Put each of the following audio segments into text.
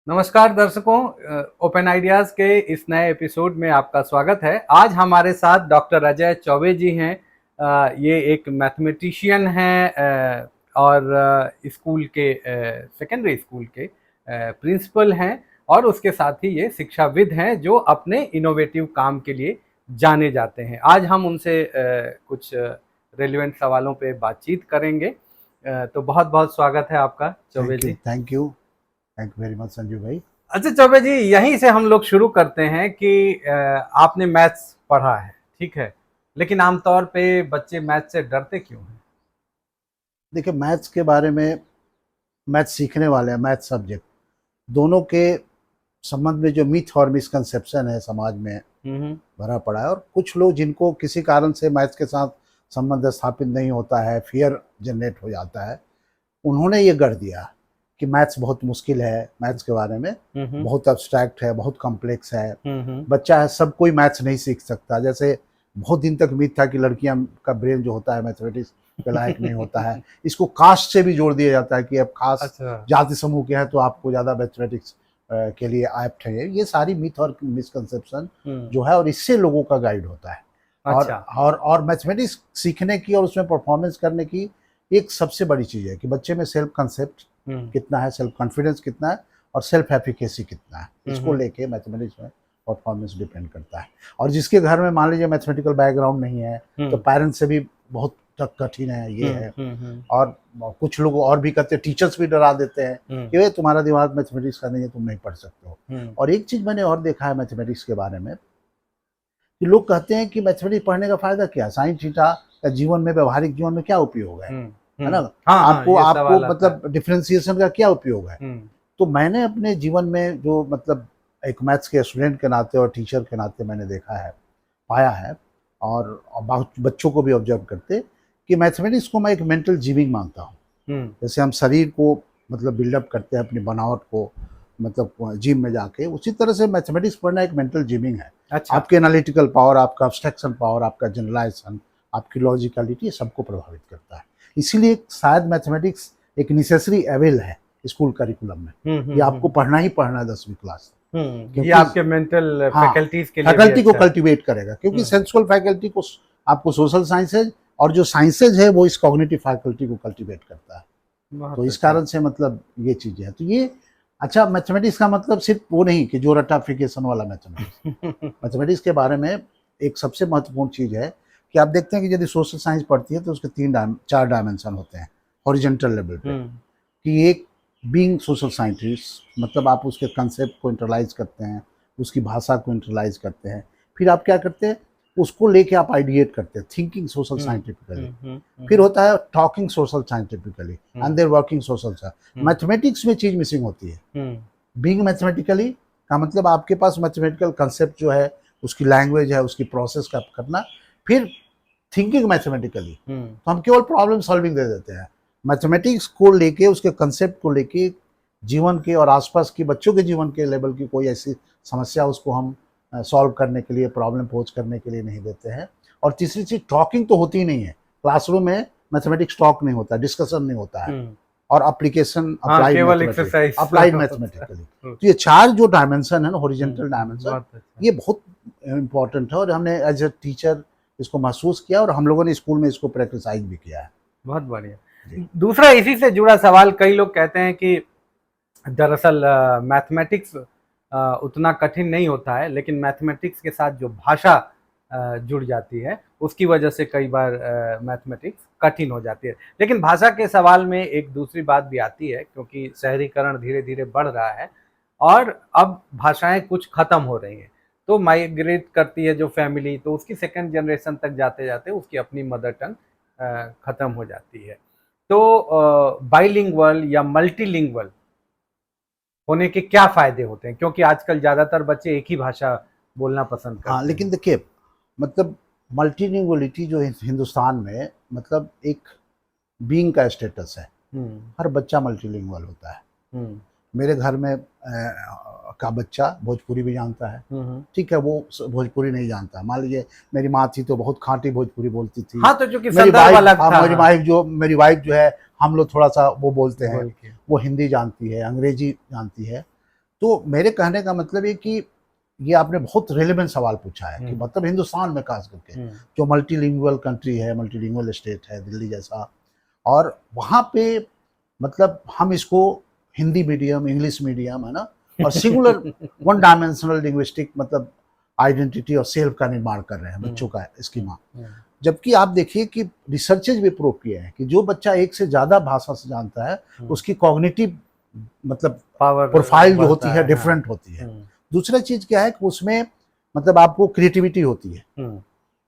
नमस्कार दर्शकों, open ideas के इस नए एपिसोड में आपका स्वागत है। आज हमारे साथ डॉक्टर अजय चौबे जी हैं। ये एक मैथमेटिशियन हैं और स्कूल के सेकेंडरी स्कूल के प्रिंसिपल हैं और उसके साथ ही ये शिक्षाविद हैं जो अपने इनोवेटिव काम के लिए जाने जाते हैं। आज हम उनसे कुछ रेलिवेंट सवालों पे बातचीत करेंगे। तो बहुत बहुत स्वागत है आपका Chaube ji. Thank you very much Sanju भाई। अच्छा चौबे जी, यहीं से हम लोग शुरू करते हैं कि आपने मैथ्स पढ़ा है, ठीक है, लेकिन आमतौर पे बच्चे मैथ्स से डरते क्यों हैं? देखिए, मैथ्स के बारे में, मैथ्स सीखने वाले हैं, मैथ्स सब्जेक्ट दोनों के संबंध में जो मिथ और मिसकंसेप्शन है समाज में भरा पड़ा है। और कुछ लोग जिनको किसी कारण से मैथ्स के साथ संबंध स्थापित नहीं होता है, फियर जनरेट हो जाता है, उन्होंने ये गढ़ दिया कि मैथ्स बहुत मुश्किल है, मैथ्स के बारे में बहुत अब्स्ट्रैक्ट है, बहुत कॉम्प्लेक्स है, बच्चा है, सब कोई मैथ्स नहीं सीख सकता। जैसे बहुत दिन तक मिथ था कि लड़कियां का ब्रेन जो होता है मैथमेटिक्स के लायक नहीं होता है। इसको कास्ट से भी जोड़ दिया जाता है कि अब खास अच्छा। जाति समूह के हैं तो आपको ज़्यादा मैथमेटिक्स के लिए एप्ट है। ये सारी मिथ और मिसकंसेप्शन जो है, और इससे लोगों का गाइड होता है। अच्छा। और मैथमेटिक्स सीखने की और उसमें परफॉर्मेंस करने की एक सबसे बड़ी चीज़ है कि बच्चे में सेल्फ कंसेप्ट कितना है, सेल्फ कॉन्फिडेंस कितना है, और सेल्फ एफिकेसी कितना है, इसको लेके मैथमेटिक्स में परफॉर्मेंस डिपेंड करता है। और जिसके घर में मान लीजिए मैथमेटिकल बैकग्राउंड नहीं है तो पेरेंट्स से भी बहुत कठिन है, ये है। और कुछ लोग और भी करते हैं, टीचर्स भी डरा देते हैं कि भाई तुम्हारा दिमाग मैथमेटिक्स का नहीं है, तुम नहीं पढ़ सकते हो। और एक चीज़ मैंने और देखा है मैथमेटिक्स के बारे में कि लोग कहते हैं कि मैथमेटिक्स पढ़ने का फायदा क्या, साइन थीटा या जीवन में, व्यवहारिक जीवन में क्या उपयोग है ना। हाँ, आपको ये आपको सवाल आता मतलब डिफरेंशिएशन का क्या उपयोग है। है। तो मैंने अपने जीवन में जो मतलब एक मैथ्स के स्टूडेंट के नाते और टीचर के नाते मैंने देखा है, पाया है, और बहुत बच्चों को भी ऑब्जर्व करते कि मैथमेटिक्स को मैं एक मेंटल जिमिंग मानता हूँ। जैसे हम शरीर को मतलब बिल्डअप करते हैं अपनी बनावट को, मतलब जिम में जाके, उसी तरह से मैथमेटिक्स पढ़ना एक मेंटल जिमिंग है। अच्छा। आपके एनालिटिकल पावर, आपका अब्स्ट्रैक्शन पावर, आपका जनरलाइजेशन, आपकी लॉजिकलिटी, सबको प्रभावित करता है। इसीलिए शायद मैथमेटिक्स एक नेसेसरी एवेल है स्कूल करिकुलम में। ये आपको पढ़ना ही पढ़ना है 10वीं क्लास, ये आपके मेंटल फैकल्टीज के लिए फैकल्टी को अच्छा कल्टीवेट करेगा, क्योंकि सेंसुअल फैकल्टी को आपको सोशल साइंसेज और जो साइंसेज है वो इस कॉग्निटिव फैकल्टी को कल्टीवेट करता है। तो इस कारण से मतलब ये चीजें हैं। तो ये अच्छा, मैथमेटिक्स का मतलब सिर्फ वो नहीं कि जो रटाफिकेशन वाला मैथमेटिक्स। मैथमेटिक्स के बारे में एक सबसे महत्वपूर्ण चीज़ है कि आप देखते हैं कि यदि सोशल साइंस पढ़ती है तो उसके 4 डायमेंशन होते हैं हॉरिजॉन्टल लेवल पे। कि एक बीइंग सोशल साइंटिस्ट, मतलब आप उसके कंसेप्ट को इंटरलाइज करते हैं, उसकी भाषा को इंटरलाइज करते हैं, फिर आप क्या करते हैं, उसको लेके आप आइडिएट करते हैं, थिंकिंग सोशल साइंटिफिकली। फिर होता है talking social scientifically, and there working social science. Mathematics में चीज मिसिंग होती है। बीइंग मैथमेटिकली का मतलब आपके पास मैथमेटिकल कंसेप्ट जो है, उसकी लैंग्वेज है, उसकी प्रोसेस का करना। फिर थिंकिंग मैथमेटिकली, तो हम केवल प्रॉब्लम सॉल्विंग दे देते हैं। मैथमेटिक्स को लेके, उसके कंसेप्ट को लेके, जीवन के और आसपास की बच्चों के जीवन के लेवल की कोई ऐसी समस्या उसको हम सॉल्व करने के लिए, प्रॉब्लम पोज करने के लिए नहीं देते हैं। और तीसरी चीज, टॉकिंग तो होती ही नहीं है क्लासरूम में। मैथमेटिक्स टॉक नहीं होता, डिस्कशन नहीं होता है, और एप्लीकेशन अप्लाइड मैथमेटिकली। तो ये 4 जो डायमेंशन है ना, हॉरिजॉन्टल डायमेंशन, ये बहुत इंपॉर्टेंट है। और हमने एज ए टीचर इसको महसूस किया, और हम लोगों ने स्कूल में इसको प्रैक्टिसाइज भी किया है। बहुत बढ़िया। दूसरा इसी से जुड़ा सवाल, कई लोग कहते हैं कि दरअसल मैथमेटिक्स उतना कठिन नहीं होता है, लेकिन मैथमेटिक्स के साथ जो भाषा जुड़ जाती है उसकी वजह से कई बार मैथमेटिक्स कठिन हो जाती है। लेकिन भाषा के सवाल में एक दूसरी बात भी आती है, क्योंकि शहरीकरण धीरे धीरे बढ़ रहा है और अब भाषाएं कुछ खत्म हो रही हैं। तो माइग्रेट करती है जो फैमिली, तो उसकी सेकंड जनरेशन तक जाते जाते उसकी अपनी मदर टंग खत्म हो जाती है। तो बाइलिंगुअल या मल्टीलिंगुअल होने के क्या फायदे होते हैं, क्योंकि आजकल ज्यादातर बच्चे एक ही भाषा बोलना पसंद करते हैं। हाँ, लेकिन देखिए, मतलब मल्टीलिंगुअलिटी जो हिंदुस्तान में मतलब एक बीइंग का स्टेटस है। हर बच्चा मल्टीलिंगुअल होता है। मेरे घर में का बच्चा भोजपुरी भी जानता है, ठीक है, वो भोजपुरी नहीं जानता। मान लीजिए मेरी माँ थी तो बहुत खाँटी भोजपुरी बोलती थी। हाँ, तो जो कि संदर्भ अलग था। मेरी वाइफ जो है, हम लोग थोड़ा सा वो बोलते हैं, वो हिंदी जानती है, अंग्रेजी जानती है। तो मेरे कहने का मतलब ये कि ये आपने बहुत रेलेवेंट सवाल पूछा है कि मतलब हिंदुस्तान में खास करके जो मल्टीलिंगुअल कंट्री है, मल्टीलिंगुअल स्टेट है दिल्ली जैसा, और वहाँ पे मतलब हम इसको हिंदी मीडियम, इंग्लिश मीडियम, है ना, और सिंगुलर वन डायमेंशनल लिंग्विस्टिक मतलब आइडेंटिटी और सेल्फ का निर्माण कर रहे हैं बच्चों का स्कीमा। जबकि आप देखिए कि रिसर्चेज भी प्रूव किए हैं कि जो बच्चा एक से ज्यादा भाषा से जानता है उसकी कॉग्निटिव मतलब पावर प्रोफाइल जो होती है डिफरेंट होती है। दूसरा चीज क्या है कि उसमें मतलब आपको क्रिएटिविटी होती है,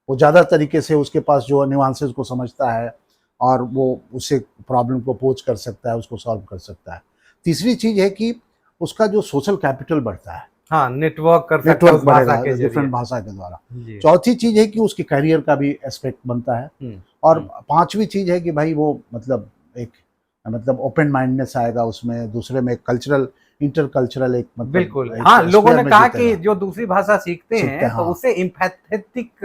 वो ज्यादा तरीके से उसके पास जो न्यूआंसेस को समझता है और वो उससे प्रॉब्लम को अप्रोच कर सकता है, उसको सॉल्व कर सकता है। तीसरी चीज है कि उसका जो सोशल कैपिटल बढ़ता है, हाँ, नेटवर्क कर सकता है नेटवर्क उस भाषा बढ़ेगा के डिफरेंट जरिए। भाषा के द्वारा। चौथी चीज है कि उसकी करियर का भी एस्पेक्ट बनता है। और पांचवी चीज है कि भाई वो मतलब एक मतलब ओपन माइंडनेस आएगा उसमें, दूसरे में कल्चरल इंटरकल्चरल एक मतलब बिल्कुल। एक हाँ, लोगों ने स्फीयर में कहा जीतेगा। कि जो दूसरी भाषा सीखते हैं हाँ। तो उससे इम्पैथेटिक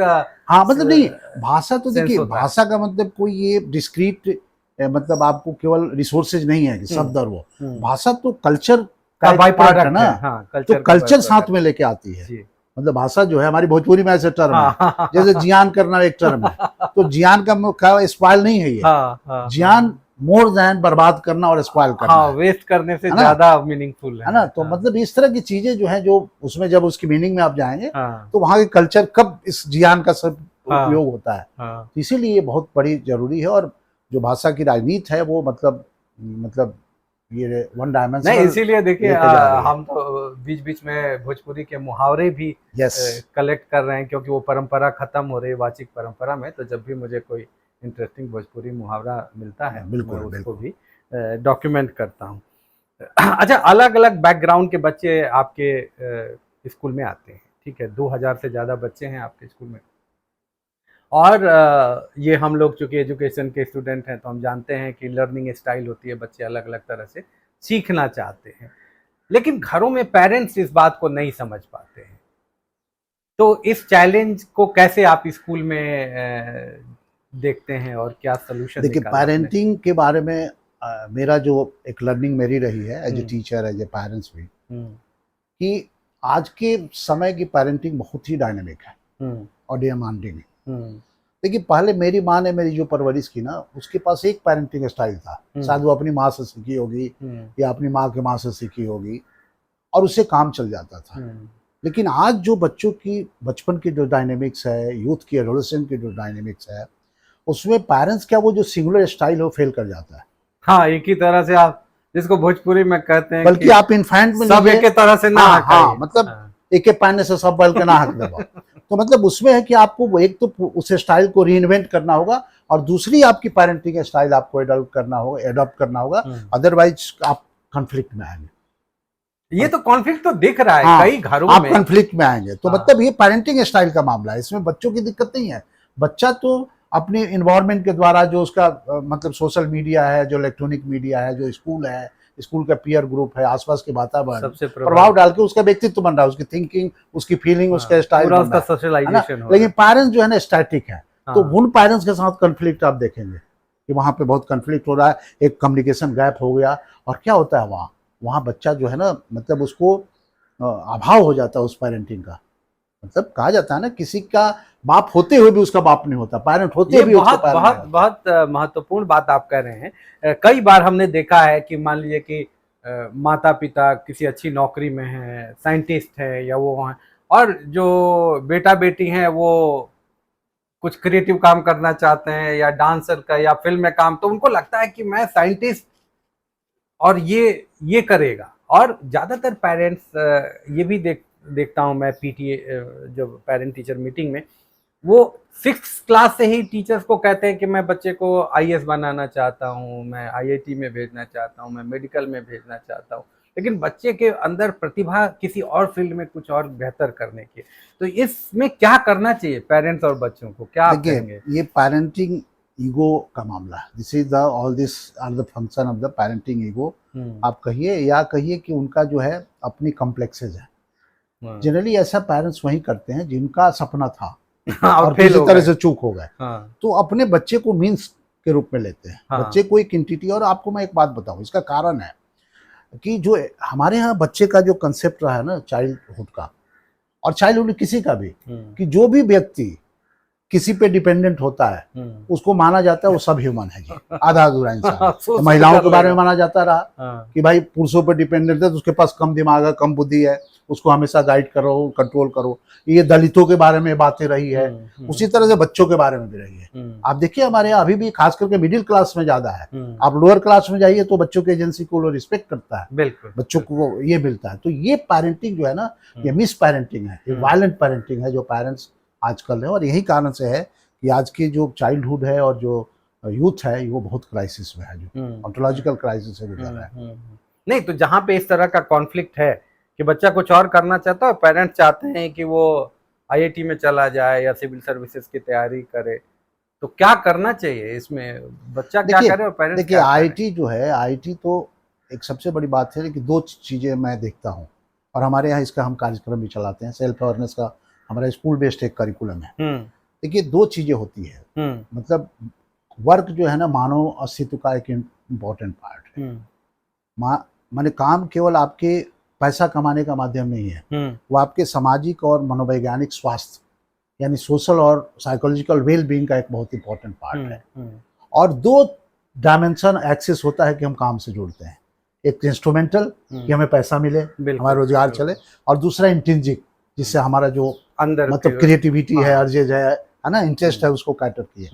हाँ मतलब नहीं, भाषा तो सेंस देखिए होता है। भाषा का मतलब कोई ये डिस्क्रीट मतलब आपको केवल रिसोर्सेज नहीं है कि शब्द और वो, भाषा तो कल्चर का बाय एक पार्ट है प्रोडक्ट ना। है। हाँ, तो कल्चर का कल्चर साथ byproduct में लेके आती है। जी। मतलब भाषा जो है हमारी भोजपुरी में ऐसे टर्म है, हाँ, जैसे जियान करना एक टर्म है, तो जियान का स्पॉइल नहीं है ये, हाँ, जियान मोर देन बर्बाद करना और स्पॉइल करना हाँ, है वेस्ट करने से ना? ज्यादा मीनिंगफुल है ना? तो हाँ, मतलब इस तरह की चीजें जो है जो उसमें जब उसकी मीनिंग में आप जाएंगे हाँ, तो वहाँ के कल्चर कब इस जियान का सब हाँ, उपयोग होता है। हाँ। तो इसीलिए ये बहुत बड़ी जरूरी है। और जो भाषा की राजनीति है वो मतलब ये वन नहीं, डायमेंशनल इसीलिए देखिए लेके जा रही है। हम तो बीच बीच में भोजपुरी के मुहावरे भी यस कलेक्ट कर रहे हैं, क्योंकि वो परंपरा खत्म हो रही है वाचिक परंपरा में। तो जब भी मुझे कोई इंटरेस्टिंग भोजपुरी मुहावरा मिलता है तो मैं बिल्कुल उसको बिल्कुल। भी डॉक्यूमेंट करता हूँ। अच्छा, अलग अलग बैकग्राउंड के बच्चे आपके स्कूल में आते हैं, ठीक है? 2000 से ज़्यादा बच्चे हैं आपके स्कूल में। और ये हम लोग चूंकि एजुकेशन के स्टूडेंट हैं तो हम जानते हैं कि लर्निंग स्टाइल होती है, बच्चे अलग अलग तरह से सीखना चाहते हैं, लेकिन घरों में पेरेंट्स इस बात को नहीं समझ पाते हैं। तो इस चैलेंज को कैसे आप स्कूल में देखते हैं और क्या सोल्यूशन देखिए निकाला आपने? पेरेंटिंग के बारे में मेरा जो एक लर्निंग मेरी रही है as a teacher as a parents भी, कि आज के समय की पेरेंटिंग बहुत ही डायनेमिक है और डिमांडिंग है। देखिए पहले मेरी माँ ने मेरी जो परवरिश की ना, उसके पास एक पेरेंटिंग स्टाइल था, शायद वो अपनी माँ से सीखी होगी या अपनी माँ के माँ से सीखी होगी, और उससे काम चल जाता था। लेकिन आज जो बच्चों की बचपन की जो डायनेमिक्स है, यूथ की एडोलेसेंट की जो डायनेमिक्स है, उसमें पेरेंट्स क्या वो जो सिंगुलर स्टाइल हो फेल कर जाता है। हाँ, एक ही तरह से आप जिसको भोजपुरी में कहते हैं बल्कि कि आप इन्फेंट में सब एक ही तरह से ना हाँ, हकाइए। हाँ, मतलब हाँ। एक पाने से सब बैल के ना हक दबा। तो मतलब उसमें है कि आपको वो एक तो उस स्टाइल को रीइन्वेंट करना होगा, और दूसरी आपकी पेरेंटिंग स्टाइल आपको एडॉप्ट करना होगा, अदरवाइज आप कॉन्फ्लिक्ट में आएंगे। ये तो कॉन्फ्लिक्ट तो दिख रहा है हाँ, कई घरों आप में। कॉन्फ्लिक्ट में आएंगे। तो हाँ। मतलब ये पेरेंटिंग स्टाइल का मामला है, इसमें बच्चों की दिक्कत नहीं है। बच्चा तो अपने इन्वायरमेंट के द्वारा जो उसका मतलब सोशल मीडिया है, जो इलेक्ट्रॉनिक मीडिया है, जो स्कूल है, स्कूल का पीयर ग्रुप है, आसपास के वातावरण सबसे प्रभाव डाल के उसका व्यक्तित्व बन रहा है, उसकी थिंकिंग, उसकी फीलिंग, उसका स्टाइल पूरा बन उसका रहा है ना। सोशलाइजेशन हो लेकिन पेरेंट्स जो है ना स्टैटिक है, तो हाँ। उन पेरेंट्स के साथ कॉन्फ्लिक्ट आप देखेंगे कि वहाँ पे बहुत कॉन्फ्लिक्ट हो रहा है, एक कम्युनिकेशन गैप हो गया। और क्या होता है वहाँ वहाँ बच्चा जो है ना मतलब उसको अभाव हो जाता है उस पेरेंटिंग का। मतलब कहा जाता है ना किसी का बाप होते हुए भी उसका बाप नहीं होता, पेरेंट होते ये भी उसका बहुत पेरेंट बहुत नहीं होता। बहुत महत्वपूर्ण बात आप कह रहे हैं। कई बार हमने देखा है कि मान लीजिए कि माता पिता किसी अच्छी नौकरी में हैं, साइंटिस्ट है या वो हैं, और जो बेटा बेटी हैं वो कुछ क्रिएटिव काम करना चाहते हैं या डांसर का या फिल्म में काम, तो उनको लगता है कि मैं साइंटिस्ट और ये करेगा। और ज़्यादातर पेरेंट्स ये भी देखता हूँ मैं, पीटीए जो पेरेंट टीचर मीटिंग में, वो 6th क्लास से ही टीचर्स को कहते हैं कि मैं बच्चे को आईएएस बनाना चाहता हूँ, मैं आईआईटी में भेजना चाहता हूँ, मैं मेडिकल में भेजना चाहता हूँ, लेकिन बच्चे के अंदर प्रतिभा किसी और फील्ड में कुछ और बेहतर करने की। तो इसमें क्या करना चाहिए पेरेंट्स और बच्चों को, क्या आप देखिए कहेंगे? ये पेरेंटिंग ईगो का मामला है। This is the all this are the function of the parenting ego. आप कहिए या कहिए कि उनका जो है अपनी कॉम्प्लेक्सेज है। जनरली ऐसा पेरेंट्स वही करते हैं जिनका सपना था और किसी तरह से चूक हो गए, तो अपने बच्चे को मीन्स के रूप में लेते हैं। बच्चे को एक एंटिटी। और आपको मैं एक बात बताऊं, इसका कारण है कि जो हमारे यहाँ बच्चे का जो कंसेप्ट रहा है ना चाइल्डहुड का, और चाइल्डहुड किसी का भी, कि जो भी व्यक्ति किसी पे डिपेंडेंट होता है उसको माना जाता है वो सब ह्यूमन है जी, आधा अधूरा इंसान। तो महिलाओं के बारे में माना जाता रहा कि भाई पुरुषों पर डिपेंडेंट है तो उसके पास कम दिमाग है, कम बुद्धि है, उसको हमेशा गाइड करो, कंट्रोल करो। ये दलितों के बारे में बातें रही है, उसी तरह से बच्चों के बारे में भी रही है। आप देखिए हमारे यहाँ अभी भी खास करके मिडिल क्लास में ज्यादा है, आप लोअर क्लास में जाइए तो बच्चों की एजेंसी को लोग रिस्पेक्ट करता है, बिल्कुल बच्चों को ये मिलता है। तो ये पेरेंटिंग जो है ना, ये मिस पेरेंटिंग है, ये वायलेंट पेरेंटिंग है जो पेरेंट्स आजकल है, और यही कारण से है कि आज की जो चाइल्डहुड है और जो यूथ है वो बहुत क्राइसिस में है, जो ऑन्टोलॉजिकल क्राइसिस से गुजर रहा है। नहीं तो जहाँ पे इस तरह का कॉन्फ्लिक्ट है कि बच्चा कुछ और करना चाहता है और पेरेंट्स चाहते हैं कि वो आईआईटी में चला जाए या सिविल सर्विसेज की तैयारी करे, तो क्या करना चाहिए इसमें? बच्चा क्या करे और पेरेंट्स देखिए आईआईटी जो है, आईआईटी तो एक सबसे बड़ी बात है कि दो चीज़ें मैं देखता हूँ, और हमारे यहाँ इसका हम कार्यक्रम भी चलाते हैं, सेल्फ अवेयरनेस का हमारा स्कूल बेस्ड एक करिकुलम है। देखिए दो चीजें होती है, मतलब वर्क जो है ना मानव अस्तित्व का एक इम्पोर्टेंट पार्ट है। माने काम केवल आपके पैसा कमाने का माध्यम नहीं है, वो आपके सामाजिक और मनोवैज्ञानिक स्वास्थ्य यानी सोशल और साइकोलॉजिकल वेल बीइंग का एक बहुत इंपॉर्टेंट पार्ट है। और दो डायमेंशन एक्सेस होता है कि हम काम से जुड़ते हैं, एक इंस्ट्रूमेंटल कि हमें पैसा मिले, हमारा रोजगार चले, और दूसरा इंट्रिंसिक जिससे हमारा जो अंदर मतलब क्रिएटिविटी है, अर्जेज है ना, इंटरेस्ट है, उसको कैटर किए।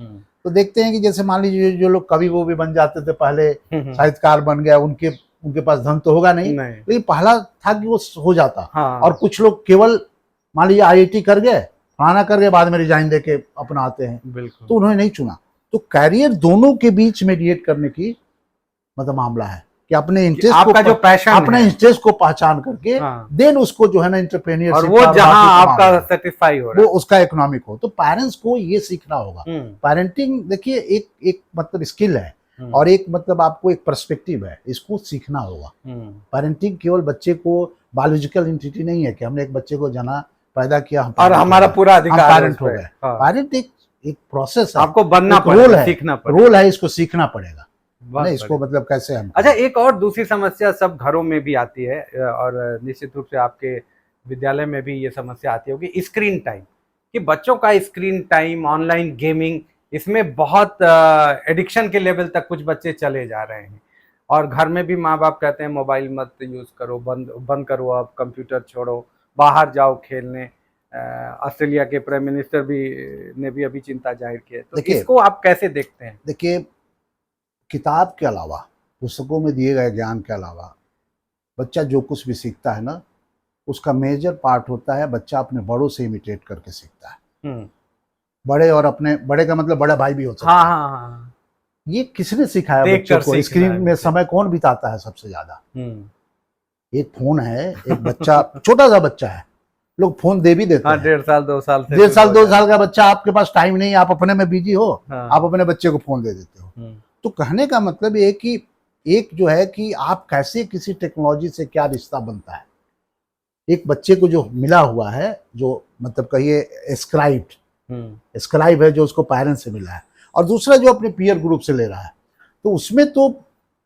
तो देखते हैं कि जैसे मान लीजिए जो लोग कवि वो भी बन जाते थे पहले, साहित्यकार बन गया, उनके पास धन तो होगा नहीं, लेकिन पहला था कि वो हो जाता। और कुछ लोग केवल मान लीजिए आईआईटी कर गए, फलाना कर गए, बाद में रिजाइन देके अपना आते हैं, तो उन्होंने नहीं चुना। तो कैरियर दोनों के बीच मेडिएट करने की मतलब मामला है कि अपने इंटरेस्ट आपका जो पैशन अपने इंटरेस्ट को पहचान करके देन उसको जो है ना एंटरप्रेन्योरशिप, और वो जहां आपका सेटिस्फाई हो रहा है वो उसका इकोनॉमिक हो। तो पेरेंट्स को ये सीखना होगा। पेरेंटिंग देखिए एक मतलब स्किल है, और एक मतलब आपको एक पर्सपेक्टिव है, इसको सीखना होगा। पेरेंटिंग केवल बच्चे को बायोलॉजिकल एंटिटी नहीं है कि हमने एक बच्चे को जना पैदा किया और हमारा पूरा अधिकार पेरेंट हो गए। पेरेंट एक प्रोसेस है, आपको बनना पड़ेगा, सीखना पड़ेगा, रोल है, इसको सीखना पड़ेगा नहीं, इसको मतलब कैसे हम। अच्छा, एक और दूसरी समस्या सब घरों में भी आती है, और निश्चित रूप से आपके विद्यालय में भी ये समस्या आती होगी, स्क्रीन टाइम, कि बच्चों का स्क्रीन टाइम, ऑनलाइन गेमिंग, इसमें बहुत एडिक्शन के लेवल तक कुछ बच्चे चले जा रहे हैं, और घर में भी माँ बाप कहते हैं मोबाइल मत यूज करो, बंद करो, अब कंप्यूटर छोड़ो, बाहर जाओ खेलने। ऑस्ट्रेलिया के प्राइम मिनिस्टर ने भी अभी चिंता जाहिर की है, तो इसको आप कैसे देखते हैं? देखिए किताब के अलावा, पुस्तकों में दिए गए ज्ञान के अलावा बच्चा जो कुछ भी सीखता है ना, उसका मेजर पार्ट होता है बच्चा अपने बड़ों से इमिटेट करके सीखता है। बड़े, और अपने बड़े का मतलब बड़ा भाई भी हो सकता है। ये किसने सिखाया बच्चों को? स्क्रीन में समय कौन बिताता है सबसे ज्यादा? एक फोन है, एक बच्चा छोटा सा बच्चा है, लोग फोन दे भी देते हैं। 1.5 साल 2 साल से, 1.5 साल 2 साल का बच्चा, आपके पास टाइम नहीं, आप अपने में बिजी हो, आप अपने बच्चे को फोन दे देते हो। तो कहने का मतलब ये कि एक जो है कि आप कैसे किसी टेक्नोलॉजी से क्या रिश्ता बनता है। एक बच्चे को जो मिला हुआ है, जो मतलब कहिए स्क्राइब है, जो उसको पेरेंट्स से मिला है, और दूसरा जो अपने पीयर ग्रुप से ले रहा है, तो उसमें तो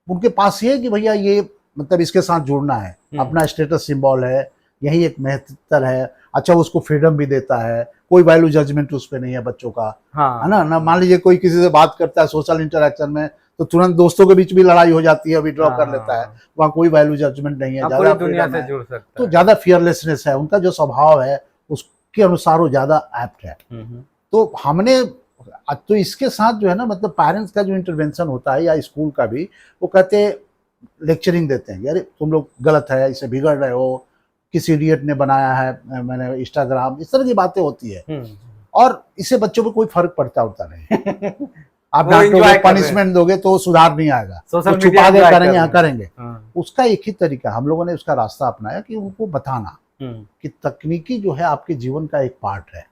उनके पास ये है कि भैया ये मतलब इसके साथ जुड़ना है, अपना स्टेटस सिंबल है, यही एक महत्तर है। अच्छा, उसको फ्रीडम भी देता है, कोई वैल्यू जजमेंट उस पर नहीं है बच्चों का, है ना। मान लीजिए कोई किसी से बात करता है सोशल इंटरेक्शन में, तो तुरंत दोस्तों के बीच भी लड़ाई हो जाती है, विड्रॉ कर लेता है, वहाँ कोई वैल्यू जजमेंट नहीं है, ज्यादा दुनिया से जुड़ सकता है, तो ज्यादा फियरलेसनेस है, उनका जो स्वभाव है उसके अनुसार वो ज्यादा एप्ट है। तो हमने तो इसके साथ जो है ना, मतलब पेरेंट्स का जो इंटरवेंशन होता है या स्कूल का भी, वो कहते हैं, लेक्चरिंग देते हैं, अरे तुम लोग गलत है, इससे बिगड़ रहे हो, किसी इडियट ने बनाया है, मैंने इंस्टाग्राम, इस तरह की बातें होती है, और इससे बच्चों को कोई फर्क पड़ता होता नहीं। आप डांटोगे, पनिशमेंट दोगे तो सुधार नहीं आएगा, तो छुपा के करेंगे, हाँ करेंगे। उसका एक ही तरीका, हम लोगों ने उसका रास्ता अपनाया कि उनको बताना कि तकनीकी जो है आपके जीवन का एक पार्ट है,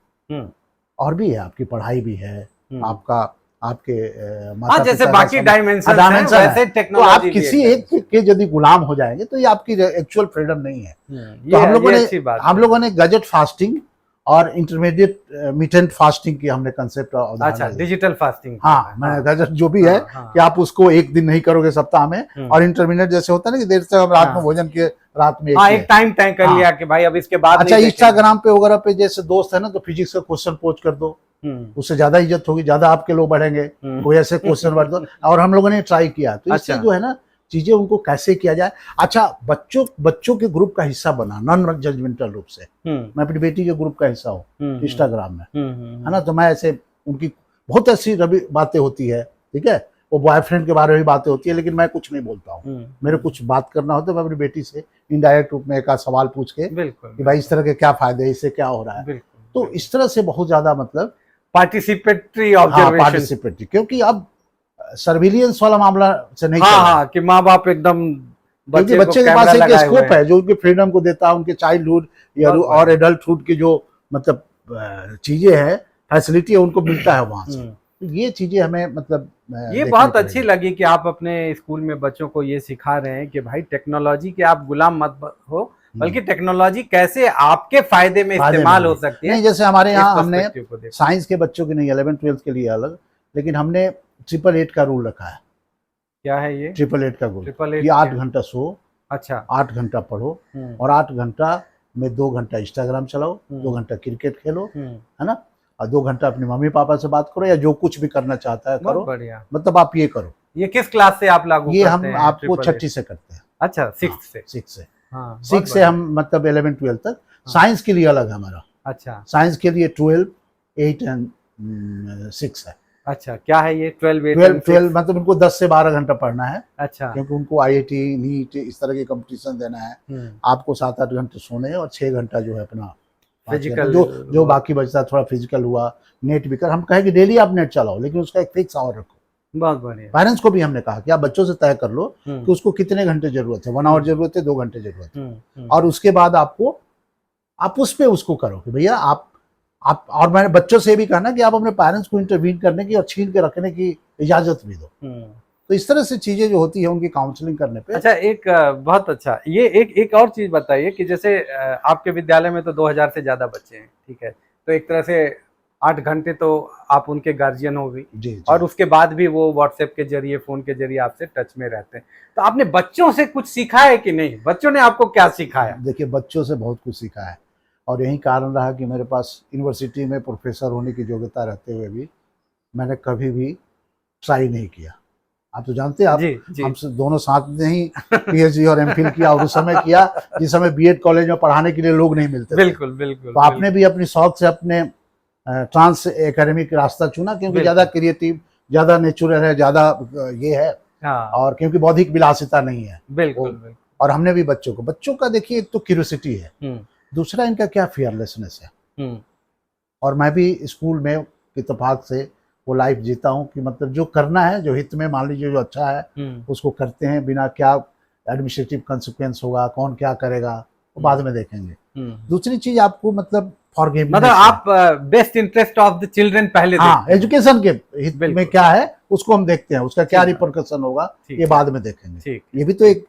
और भी है, आपकी पढ़ाई भी है, आपका आपके जैसे बाकी डायमेंशन है, वैसे टेक्नोलॉजी, तो आप किसी एक के यदि गुलाम हो जाएंगे तो ये आपकी एक्चुअल फ्रीडम नहीं है। तो हम लोगों ने गैजेट फास्टिंग और इंटरमीडिएट मिटेंट फास्टिंग की हमने कंसेप्ट। अच्छा, डिजिटल फास्टिंग। हाँ, मैंने कहा जो भी है कि आप उसको एक दिन नहीं करोगे सप्ताह में, और इंटरमीडिएट जैसे होता है ना कि देर से हम रात में भोजन किए, रात में एक टाइम तय कर लिया कि भाई अब इसके बाद। अच्छा, इंस्टाग्राम पे वगैरह पे जैसे दोस्त है ना, तो फिजिक्स का क्वेश्चन पोस्ट कर दो, उससे ज्यादा इज्जत होगी, ज्यादा आपके लोग बढ़ेंगे। कोई ऐसे क्वेश्चन भर दो, और हम लोगों ने ट्राई किया। तो इससे जो है ना चीजें उनको कैसे किया जाए। अच्छा, बच्चों के ग्रुप का हिस्सा बना, नॉन जजमेंटल रूप से। मैं अपनी बेटी के ग्रुप का हिस्सा हूँ इंस्टाग्राम में, है ना। तो मैं ऐसे उनकी बहुत ऐसी बातें होती है, ठीक है, वो बॉयफ्रेंड के बारे में भी बातें होती है, लेकिन मैं कुछ नहीं बोलता हूँ। मेरे कुछ बात करना होता है, मैं अपनी बेटी से इनडायरेक्ट रूप में एक आध सवाल पूछ के कि भाई इस तरह के क्या फायदे हैं, इससे क्या हो रहा है। तो इस तरह से बहुत ज्यादा मतलब पार्टिसिपेटरी ऑब्जर्वेशन, पार्टिसिपेटरी, क्योंकि अब सर्विलियंस वाला मामला से नहीं कि माँ बाप एकदम बच्चे के पास एक स्कोप है जो उनके फ्रीडम को देता है, उनके चाइल्डहुड या और एडल्टहुड की जो मतलब चीजें हैं, फैसिलिटी है, उनको मिलता है वहां से। तो ये चीजें हमें मतलब ये बहुत अच्छी लगी कि आप अपने स्कूल में बच्चों को ये सिखा रहे हैं कि भाई टेक्नोलॉजी के आप गुलाम मत हो, बल्कि टेक्नोलॉजी कैसे आपके फायदे में इस्तेमाल हो सकती है। नहीं, जैसे हमारे यहाँ हमने साइंस के बच्चों के नहीं, 11th-12th के लिए अलग, लेकिन हमने 888 का रूल रखा है। क्या है ये 888 का रूल? ये 8 घंटा सो, अच्छा 8 घंटा पढ़ो, और 8 घंटा में 2 घंटा इंस्टाग्राम चलाओ, 2 घंटा क्रिकेट खेलो, है ना, और 2 घंटा अपने मम्मी पापा से बात करो, या जो कुछ भी करना चाहता है करो। बढ़िया। मतलब आप ये करो। ये किस क्लास से आप लागू ये करते हम हैं? आपको 6ठी से करते हैं। अच्छा, 6th से। 6 से हम मतलब 11-12 तक। साइंस के लिए अलग है हमारा। अच्छा, साइंस के लिए 12, 8 एंड 6 है। अच्छा, क्या है ये 12 मतलब उनको 10 से 12 घंटा पढ़ना है। अच्छा, क्योंकि उनको IIT, नीट इस तरह के कंपटीशन देना है। आपको 7-8 घंटे सोने और 6 घंटा जो है अपना फिजिकल, जो बाकी बचता थोड़ा फिजिकल हुआ, नेट भी कर। हम कहें कि डेली आप नेट चलाओ, लेकिन उसका एक फिक्स आवर रखो। बहुत बढ़िया। पेरेंट्स को भी हमने कहा कि आप बच्चों से तय कर लो कि उसको कितने घंटे जरूरत है, 1 आवर जरूरत है, 2 घंटे जरूरत है, और उसके बाद आप उस पे उसको करो कि भैया आप और मैंने बच्चों से भी कहा ना कि आप अपने पेरेंट्स को इंटरवीन करने की और छीन के रखने की इजाजत भी दो। तो इस तरह से चीजें जो होती है उनकी काउंसलिंग करने पे। अच्छा, एक बहुत अच्छा, ये एक और चीज बताइए कि जैसे आपके विद्यालय में तो 2000 से ज्यादा बच्चे हैं, ठीक है, तो एक तरह से 8 घंटे तो आप उनके गार्जियन हो भी, और उसके बाद भी वो व्हाट्सएप के जरिए, फोन के जरिए आपसे टच में रहते हैं। तो आपने बच्चों से कुछ सीखा है कि नहीं? बच्चों ने आपको क्या सिखाया? देखिए, बच्चों से बहुत कुछ सीखा है, और यही कारण रहा कि मेरे पास यूनिवर्सिटी में प्रोफेसर होने की योग्यता रहते हुए भी मैंने कभी भी ट्राई नहीं किया। आप तो जानते हैं, हम दोनों साथ में ही PhD और MPhil किया, और उस समय किया जिस समय B.Ed कॉलेज में पढ़ाने के लिए लोग नहीं मिलते। बिल्कुल। तो आपने भी अपनी शौक से अपने ट्रांस एकेडमिक रास्ता चुना, क्योंकि ज्यादा क्रिएटिव, ज्यादा नेचुरल है, ज्यादा ये है, और क्योंकि बौद्धिक विलासिता नहीं है। बिल्कुल। और हमने भी बच्चों का देखिए, एक तो क्यूरियोसिटी है, दूसरा इनका क्या फियरलेसनेस है। और मैं भी स्कूल में इत्तेफाक से वो लाइफ जीता हूँ कि मतलब जो करना है, जो हित में मान लीजिए जो अच्छा है उसको करते हैं, बिना क्या एडमिनिस्ट्रेटिव कंसिक्वेंस होगा, कौन क्या करेगा, वो बाद में देखेंगे। दूसरी चीज आपको मतलब फॉरगिवनेस, मतलब आप best interest of the children पहले देखते हैं। एजुकेशन के हित में क्या है उसको हम देखते हैं, उसका क्या रिपरकशन होगा ये बाद में देखेंगे। ये भी तो एक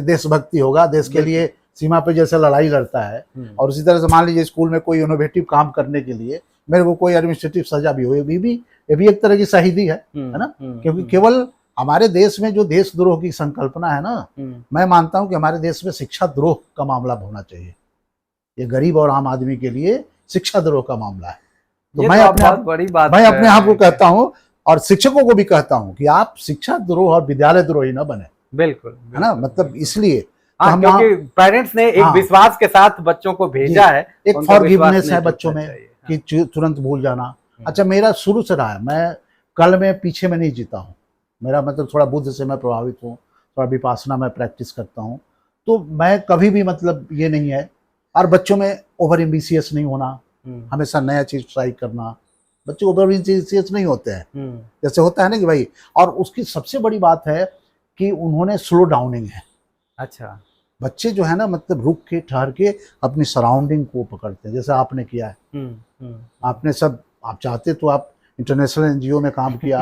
देशभक्ति होगा, देश के लिए सीमा पे जैसे लड़ाई लड़ता है, और उसी तरह से मान लीजिए स्कूल में कोई इनोवेटिव काम करने के लिए मेरे को कोई एडमिनिस्ट्रेटिव सजा भी हो, ये भी एक तरह की शहीदी है ना। क्योंकि केवल हमारे देश में जो देशद्रोह की संकल्पना है ना, मैं मानता हूं कि हमारे देश में शिक्षा द्रोह का मामला होना चाहिए। ये गरीब और आम आदमी के लिए शिक्षा द्रोह का मामला है। तो मैं अपने आप को कहता हूं, और शिक्षकों को भी कहता हूं कि आप शिक्षा द्रोह और विद्यालय द्रोही ना बने। बिल्कुल, है ना, मतलब इसलिए क्योंकि पेरेंट्स ने एक विश्वास के साथ बच्चों को भेजा है, एक फॉरगिवनेस है बच्चों में कि तुरंत भूल जाना। अच्छा, मेरा शुरू से रहा है, मैं कल में पीछे में नहीं जीता हूँ। मेरा मतलब थोड़ा बुद्ध से मैं प्रभावित हूँ, थोड़ा विपासना में प्रैक्टिस करता हूँ, तो मैं कभी भी मतलब ये नहीं है। और बच्चों में ओवर एम्बिशियस नहीं होना, हमेशा नया चीज ट्राई करना। बच्चे ओवर एम्बिशियस नहीं होते हैं, जैसे होता है ना कि भाई, और उसकी सबसे बड़ी बात है कि उन्होंने स्लो डाउनिंग है। अच्छा, बच्चे जो है ना मतलब रुक के, ठहर के अपनी सराउंडिंग को पकड़ते हैं, जैसे आपने किया है। आपने सब, आप चाहते तो आप इंटरनेशनल NGO में काम किया,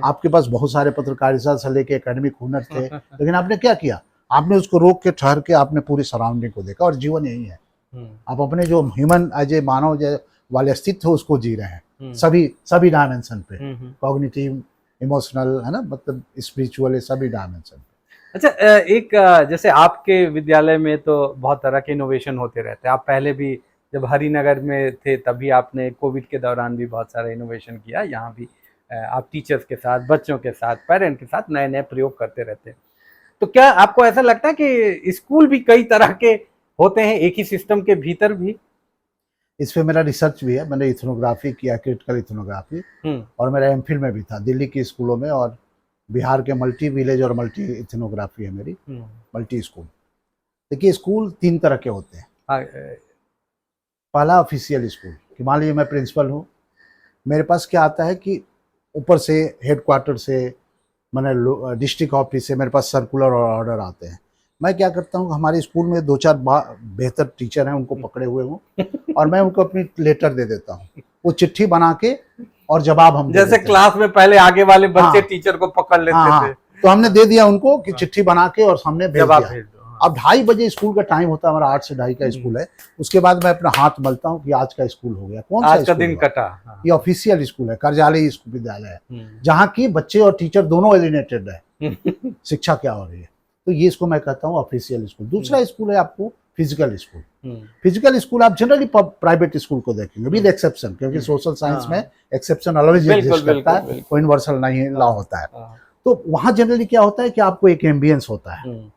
आपके पास बहुत सारे पत्रकारिता से लेके एकेडमिक हुनर थे, लेकिन आपने क्या किया, आपने उसको रोक के, ठहर के, आपने पूरी सराउंडिंग को देखा, और जीवन यही है। आप अपने जो ह्यूमन एज ए मानव वाले अस्तित्व उसको जी रहे हैं, सभी डायमेंशन पे, कॉग्निटिव, इमोशनल, है ना, मतलब स्पिरिचुअल, सभी डायमेंशन पे। अच्छा, एक जैसे आपके विद्यालय में तो बहुत तरह के इनोवेशन होते रहते हैं। आप पहले भी जब हरिनगर में थे तभी आपने कोविड के दौरान भी बहुत सारा इनोवेशन किया। यहाँ भी आप टीचर्स के साथ, बच्चों के साथ, पेरेंट के साथ नए नए प्रयोग करते रहते हैं। तो क्या आपको ऐसा लगता है कि स्कूल भी कई तरह के होते हैं एक ही सिस्टम के भीतर भी? इस पे मेरा रिसर्च भी है, मैंने इथनोग्राफी किया, क्रिटिकल इथनोग्राफी, और मेरा एमफिल में भी था दिल्ली के स्कूलों में, और बिहार के मल्टी विलेज और मल्टी इथनोग्राफी है मेरी, मल्टी स्कूल। देखिए स्कूल 3 तरह के होते हैं। पहला ऑफिशियल स्कूल, कि मान लीजिए मैं प्रिंसिपल हूँ, मेरे पास क्या आता है कि ऊपर से हेडक्वार्टर से, मैंने डिस्ट्रिक्ट ऑफिस से मेरे पास सर्कुलर और ऑर्डर आते हैं। मैं क्या करता हूँ, हमारे स्कूल में 2-4 बेहतर टीचर हैं, उनको पकड़े हुए हूँ और मैं उनको अपनी लेटर दे देता हूँ, वो चिट्ठी बना के और जवाब हम जैसे क्लास में पहले आगे वाले बच्चे टीचर को पकड़ लेते थे, तो हमने दे दिया उनको कि चिट्ठी बना के और सामने भेज दिया। अब 2:30 बजे स्कूल का टाइम होता है हमारा, 8 से 2:30 का स्कूल है। उसके बाद मैं अपना हाथ मलता हूँ कि आज का स्कूल हो गया, कौन सा आज का दिन कटा। ये ऑफिशियल स्कूल है, कार्यालय विद्यालय है, जहाँ की बच्चे और टीचर दोनों एलिनेटेड है, शिक्षा क्या हो रही है। तो ये इसको मैं कहता हूँ ऑफिशियल स्कूल। दूसरा स्कूल है आपको फिजिकल स्कूल। फिजिकल स्कूल आप जनरली प्राइवेट स्कूल को देखेंगे विद एक्सेप्शन, क्योंकि सोशल साइंस में एक्सेप्शन ऑलवेज एग्जिस्ट करता है, कोई यूनिवर्सल नहीं लॉ होता है। तो वहां जनरली क्या होता है कि आपको एक एम्बियंस होता है,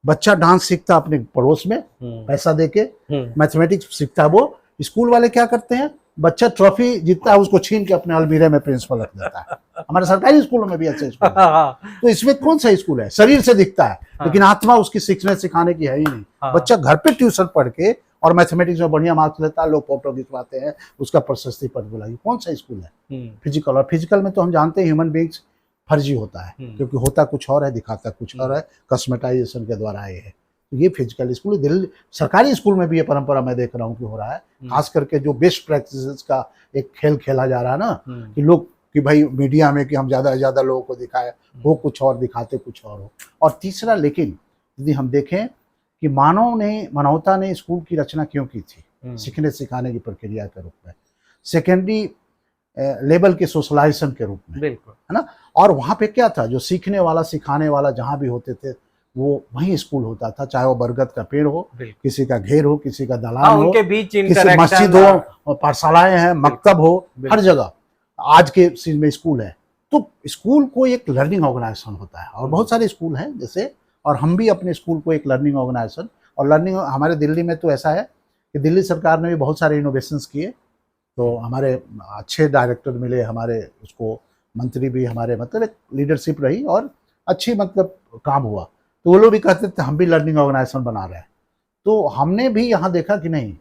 बच्चा डांस सीखता है अपने पड़ोस में पैसा देके, मैथमेटिक्स सीखता है। वो स्कूल वाले क्या करते हैं, बच्चा ट्रॉफी जीतता है उसको छीन के अपने अलमीरे में प्रिंसिपल रख देता है। हमारे सरकारी स्कूलों में भी ऐसे स्कूल है। तो इसमें कौन सा स्कूल है, शरीर से दिखता है लेकिन आत्मा उसकी सीखने सिखाने की है ही नहीं। बच्चा घर पे ट्यूशन पढ़ के और मैथमेटिक्स में बढ़िया मार्क्स लेता है, लोग फोटो खिंचवाते हैं, उसका प्रशस्ति पत्र बुलाइए, कौन सा स्कूल है फिजिकल। और फिजिकल में तो हम जानते हैं ह्यूमन बींग्स फर्जी होता है, क्योंकि होता कुछ और है, दिखाता कुछ और है, कस्मेटाइजेशन के द्वारा ये है। तो ये फिजिकल स्कूल दिल्ली सरकारी स्कूल में भी ये परंपरा मैं देख रहा हूँ कि हो रहा है। खास करके जो बेस्ट प्रैक्टिसेस का एक खेल खेला जा रहा है ना, कि लोग कि भाई मीडिया में कि हम ज़्यादा से ज़्यादा लोगों को दिखाए, वो कुछ और दिखाते कुछ और हो। और तीसरा, लेकिन यदि हम देखें कि मानवता ने स्कूल की रचना क्यों की थी, सीखने सिखाने की प्रक्रिया के रूप में, सेकेंडरी लेवल के सोशलाइजेशन के रूप में, बिल्कुल, है ना। और वहाँ पे क्या था, जो सीखने वाला सिखाने वाला जहाँ भी होते थे वो वहीं स्कूल होता था, चाहे वो बरगद का पेड़ हो, किसी का घेर हो, किसी का दलान हो, उनके बीच किसी मस्जिद हो, पाठशालाएं हैं, मकतब हो, हर जगह आज के चीज में स्कूल है। तो स्कूल को एक लर्निंग ऑर्गेनाइजेशन होता है, और बहुत सारे स्कूल हैं जैसे, और हम भी अपने स्कूल को एक लर्निंग ऑर्गेनाइजेशन, और लर्निंग हमारे दिल्ली में तो ऐसा है कि दिल्ली सरकार ने भी बहुत सारे इनोवेशंस किए, तो हमारे अच्छे डायरेक्टर मिले, हमारे उसको मंत्री भी हमारे, मतलब एक लीडरशिप रही और अच्छी मतलब काम हुआ। तो वो लोग भी कहते थे हम भी लर्निंग ऑर्गेनाइजेशन बना रहे हैं। तो हमने भी यहाँ देखा कि नहीं,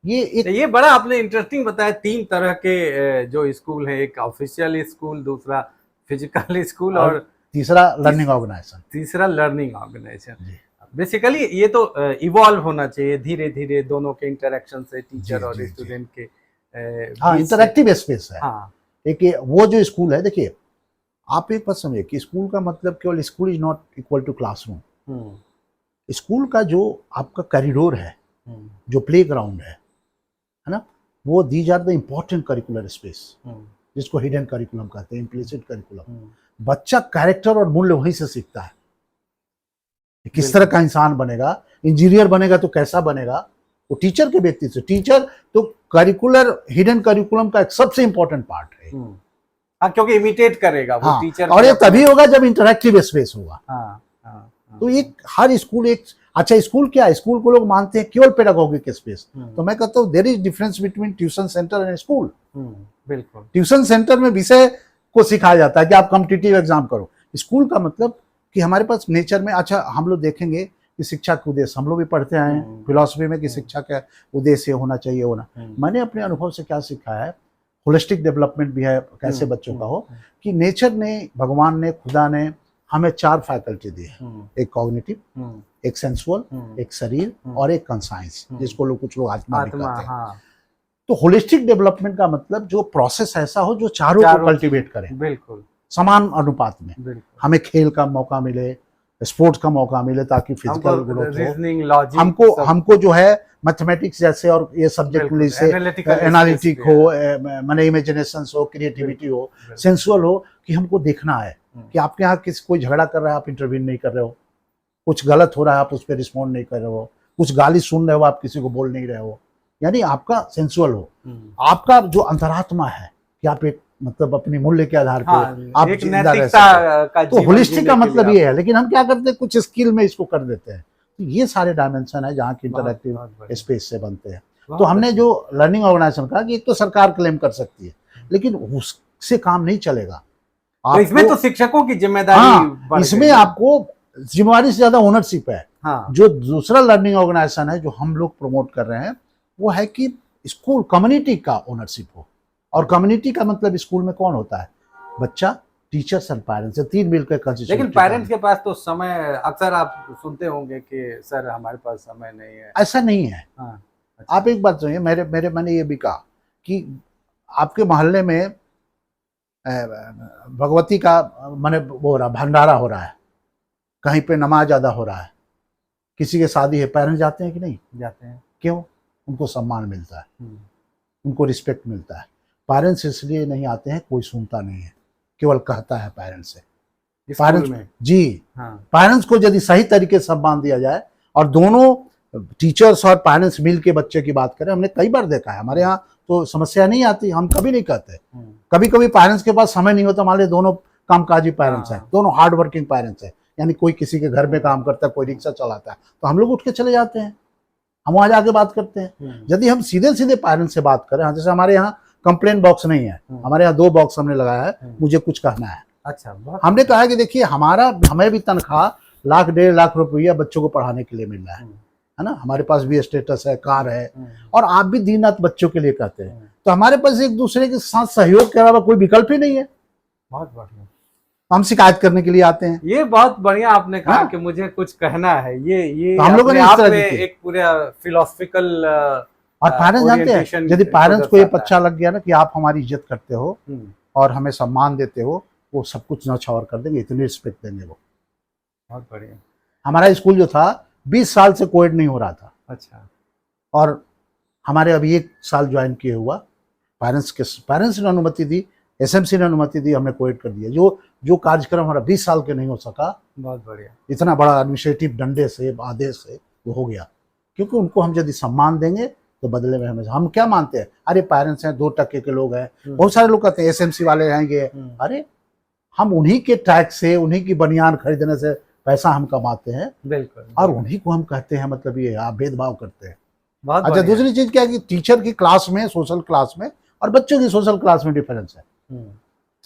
ये बड़ा आपने इंटरेस्टिंग बताया। 3 तरह के जो स्कूल है, एक ऑफिशियल स्कूल, दूसरा फिजिकल स्कूल और तीसरा लर्निंग ऑर्गेनाइजेशन। बेसिकली ये तो इवॉल्व होना चाहिए धीरे धीरे, दोनों के इंटरेक्शन से, टीचर और स्टूडेंट के। हाँ, इंटरैक्टिव स्पेस है। हाँ, एक वो जो स्कूल है, देखिए आप एक बात समझिए कि स्कूल का मतलब केवल school is not equal to classroom. School का जो आपका कॉरिडोर है, जो प्ले ग्राउंड है ना, वो these are the important curricular space, जिसको हिडन करिकुलम कहते हैं, इम्प्लिसिट करिकुलम। बच्चा कैरेक्टर और मूल्य वहीं से सीखता है, किस तरह का इंसान बनेगा, इंजीनियर बनेगा तो कैसा बनेगा, वो टीचर के व्यक्ति से। टीचर तो करिकुलर हिडन करिकुलम का एक सबसे इंपॉर्टेंट पार्ट है। हाँ, क्योंकि इमिटेट करेगा वो टीचर, और ये तभी होगा जब इंटरैक्टिव स्पेस होगा। तो एक हर स्कूल एक अच्छा स्कूल क्या है, स्कूल को लोग मानते हैं केवल पेडागोगिक स्पेस। तो मैं कहता हूँ there is difference between tuition centre and school. बिल्कुल, ट्यूशन सेंटर में विषय को सिखाया जाता है कि आप कॉम्पिटिटिव एग्जाम करो। स्कूल का मतलब कि हमारे पास नेचर में, अच्छा हम लोग देखेंगे कि शिक्षा का उद्देश्य, हम लोग भी पढ़ते आए हैं फिलॉसफी में कि शिक्षा का उद्देश्य होना चाहिए होना। मैंने अपने अनुभव से क्या सीखा है, होलिस्टिक डेवलपमेंट भी है, कैसे बच्चों का हो, कि नेचर ने, भगवान ने, खुदा ने हमें 4 फैकल्टी दी है, एक कॉग्निटिव, एक सेंसुअल, एक शरीर और एक कंसाइंस, जिसको लोग कुछ लोग आत्मा भी कहते हैं। तो होलिस्टिक डेवलपमेंट का मतलब जो प्रोसेस ऐसा हो जो चारों को कल्टीवेट करे, बिल्कुल समान अनुपात में। हमें खेल का मौका मिले, स्पोर्ट्स का मौका मिले ताकि फिजिकल ग्रोथ हो। रीजनिंग, लॉजिक, हमको जो है मैथमेटिक्स जैसे और ये सब्जेक्ट जैसे एनालिटिक हो, माने इमेजिनेशन हो, क्रिएटिविटी हो, सेंसुअल हो, कि हमको देखना है कि आपके यहाँ किसी कोई झगड़ा कर रहा है, आप इंटरवीन नहीं कर रहे हो, कुछ गलत हो रहा है आप उस पर रिस्पॉन्ड नहीं कर रहे हो, कुछ गाली सुन रहे हो आप किसी को बोल नहीं रहे हो, यानी आपका सेंसुअल हो, आपका जो अंतरात्मा है कि आप एक मतलब अपनी मूल्य के आधार पे आप एक जिंदा रह नैतिकता का सकते। तो होलिस्टिक का मतलब ये है, लेकिन हम क्या करते हैं कुछ स्किल में इसको कर देते हैं। तो ये सारे डायमेंशन है जहाँ की इंटरैक्टिव स्पेस से बनते हैं। तो हमने जो लर्निंग ऑर्गेनाइजेशन कहा कि एक तो सरकार क्लेम कर सकती है, लेकिन उससे काम नहीं चलेगा। तो इसमें तो शिक्षकों की जिम्मेदारी, हाँ, इसमें आपको जिम्मेदारी से ज्यादा ओनरशिप है। हाँ। जो दूसरा लर्निंग ऑर्गेनाइजेशन है जो हम लोग प्रमोट कर रहे हैं वो है कि स्कूल कम्युनिटी का ओनरशिप हो। और कम्युनिटी का मतलब स्कूल में कौन होता है? बच्चा, टीचर्स और पेरेंट्स, तीन मिलकर कंसिस्टेंट। लेकिन पेरेंट्स के पास तो समय, अक्सर आप सुनते होंगे कि सर हमारे पास समय नहीं है। ऐसा नहीं है। हाँ, अच्छा। आप एक बात सुनिए, मेरे मैंने ये भी कहा कि आपके मोहल्ले में भगवती का माने वो हो रहा, भंडारा हो रहा है, कहीं पे नमाज अदा हो रहा है, किसी के शादी है, पेरेंट्स जाते हैं कि नहीं जाते हैं? क्यों? उनको सम्मान मिलता है, उनको रिस्पेक्ट मिलता है। पेरेंट्स इसलिए नहीं आते हैं, कोई सुनता नहीं है, केवल कहता है पेरेंट्स से। पेरेंट्स में जी, पेरेंट्स को यदि सही तरीके से सम्मान दिया जाए और दोनों टीचर्स और पेरेंट्स मिल के बच्चे की बात करें, हमने कई बार देखा है, हमारे यहाँ तो समस्या नहीं आती, हम कभी नहीं कहते। कभी कभी पेरेंट्स के पास समय नहीं होता, मान लीजिए दोनों कामकाजी पेरेंट्स हैं, दोनों हार्ड वर्किंग पेरेंट्स हैं, यानी कोई किसी के घर में काम करता है, कोई रिक्शा चलाता है, तो हम लोग उठ के चले जाते हैं, हम वहां जाके बात करते हैं। यदि हम सीधे सीधे पेरेंट्स से बात करें, जैसे हमारे यहाँ कंप्लेंट बॉक्स नहीं है, हमारे यहाँ 2 बॉक्स हमने लगाया है, मुझे कुछ कहना है। अच्छा, हमने कहा है कि देखिए हमें भी तनख्वाह लाख 1.5 लाख रुपया बच्चों को पढ़ाने के लिए मिल रहा है ना, हमारे पास भी स्टेटस है, कार है, और आप भी दिन रात बच्चों के लिए कहते हैं, तो हमारे पास एक दूसरे के साथ सहयोग के अलावा कोई विकल्प ही नहीं है। बहुत बढ़िया। हम शिकायत करने के लिए आते हैं। ये बहुत बढ़िया आपने कहा कि मुझे कुछ कहना है, ये तो हम लोगों ने आप में एक पूरा फिलोसफिकल। और पेरेंट्स जानते हैं, यदि पेरेंट्स को ये पता लग गया ना कि आप हमारी इज्जत करते हो और हमें सम्मान देते हो, वो सब कुछ नौछावर कर देंगे, इतनी रिस्पेक्ट देंगे वो। बहुत बढ़िया। हमारा स्कूल जो था 20 साल से कोएड नहीं हो रहा था। अच्छा। और हमारे अभी 1 साल ज्वाइन किए हुआ, पेरेंट्स ने अनुमति दी, एसएमसी ने अनुमति दी, हमने कोएड कर दिया। जो कार्यक्रम हमारा 20 साल के नहीं हो सका, बहुत बढ़िया, इतना बड़ा एडमिनिस्ट्रेटिव डंडे से, आदेश से वो हो गया, क्योंकि उनको हम यदि सम्मान देंगे तो बदले में हम क्या मानते हैं, अरे पेरेंट्स हैं, 2% के लोग हैं, बहुत सारे लोग कहते हैं एसएमसी वाले हैं ये, अरे हम उन्हीं के टैक्स से, उन्हीं की बनियान खरीदने से पैसा हम कमाते हैं, बिल्कुल, और उन्हीं को हम कहते हैं, मतलब ये आप भेदभाव करते हैं। बहुत अच्छा, दूसरी चीज क्या है कि टीचर की क्लास में, सोशल क्लास में, और बच्चों की सोशल क्लास में डिफरेंस है।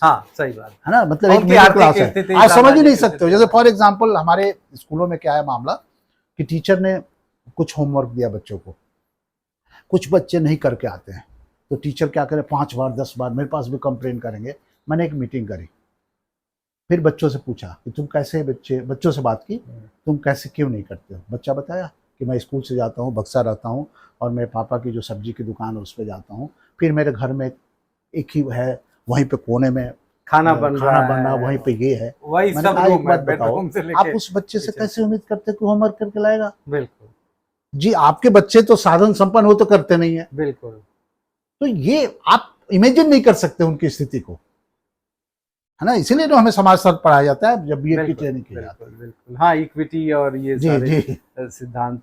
हाँ, सही बात है ना, मतलब एक मिडिल क्लास है, आप समझ ही नहीं सकते हो। जैसे फॉर एग्जांपल हमारे स्कूलों में क्या है मामला कि टीचर ने कुछ होमवर्क दिया बच्चों को, कुछ बच्चे नहीं करके आते हैं, तो टीचर क्या करे, 5 बार 10 बार मेरे पास भी कंप्लेन करेंगे। मैंने एक मीटिंग करी, फिर बच्चों से पूछा कि तुम कैसे, बच्चों से बात की, तुम कैसे क्यों नहीं करते हो। बच्चा बताया कि मैं स्कूल से जाता हूँ, बक्सा रहता हूँ, और मेरे पापा की जो सब्जी की दुकान है उस पर जाता हूँ, फिर मेरे घर में एक ही है, वहीं पे कोने में खाना बन रहा, वहीं पे ये है, वही सब एक बात बताओ, आप उस बच्चे से कैसे उम्मीद करते कि होमवर्क करके लाएगा? बिल्कुल जी, आपके बच्चे तो साधन संपन्न हो तो करते नहीं है। बिल्कुल। तो ये आप इमेजिन नहीं कर सकते उनकी स्थिति को, है ना, इसीलिए तो हमें समाज शास्त्र पढ़ाया जाता है जब बीएड की ट्रेनिंग की जाती है। बिल्कुल, हाँ, इक्विटी और ये सारे सिद्धांत,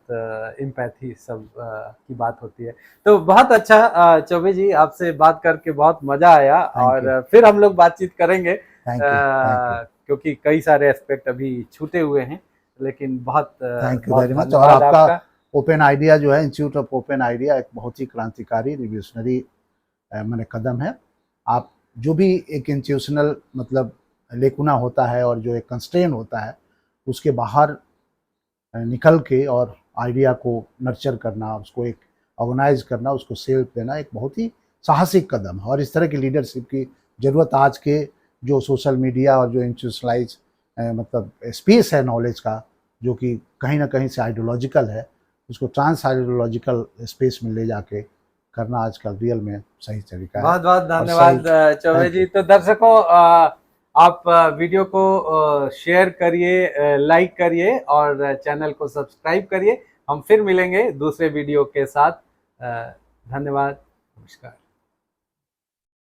एम्पैथी सब की बात होती है। तो बहुत अच्छा चौबे जी, आपसे बात करके बहुत मजा आया, और फिर हम लोग बातचीत करेंगे, क्योंकि कई सारे एस्पेक्ट अभी छूटे हुए हैं, लेकिन बहुत थैंक यू वेरी मच। और आपका ओपन आइडिया जो है, इंस्टीट्यूट ऑफ ओपन आइडिया, एक बहुत ही क्रांतिकारी रिवोल्यूशनरी मैंने कदम है। आप जो भी एक इंस्टीट्यूशनल मतलब लेकुना होता है और जो एक कंस्ट्रेन होता है, उसके बाहर निकल के और आइडिया को नर्चर करना, उसको एक ऑर्गेनाइज करना, उसको सेल्फ देना, एक बहुत ही साहसिक कदम है। और इस तरह की लीडरशिप की ज़रूरत आज के जो सोशल मीडिया और जो इंस्टीट्यूशनलाइज मतलब स्पेस है नॉलेज का, जो कि कहीं ना कहीं से आइडियोलॉजिकल है, उसको ट्रांस आइडियोलॉजिकल स्पेस में ले जाके करना आजकल रियल में सही तरीका है। बहुत बहुत धन्यवाद चौबे जी। तो दर्शकों, आप वीडियो को शेयर करिए, लाइक करिए और चैनल को सब्सक्राइब करिए। हम फिर मिलेंगे दूसरे वीडियो के साथ। धन्यवाद, नमस्कार।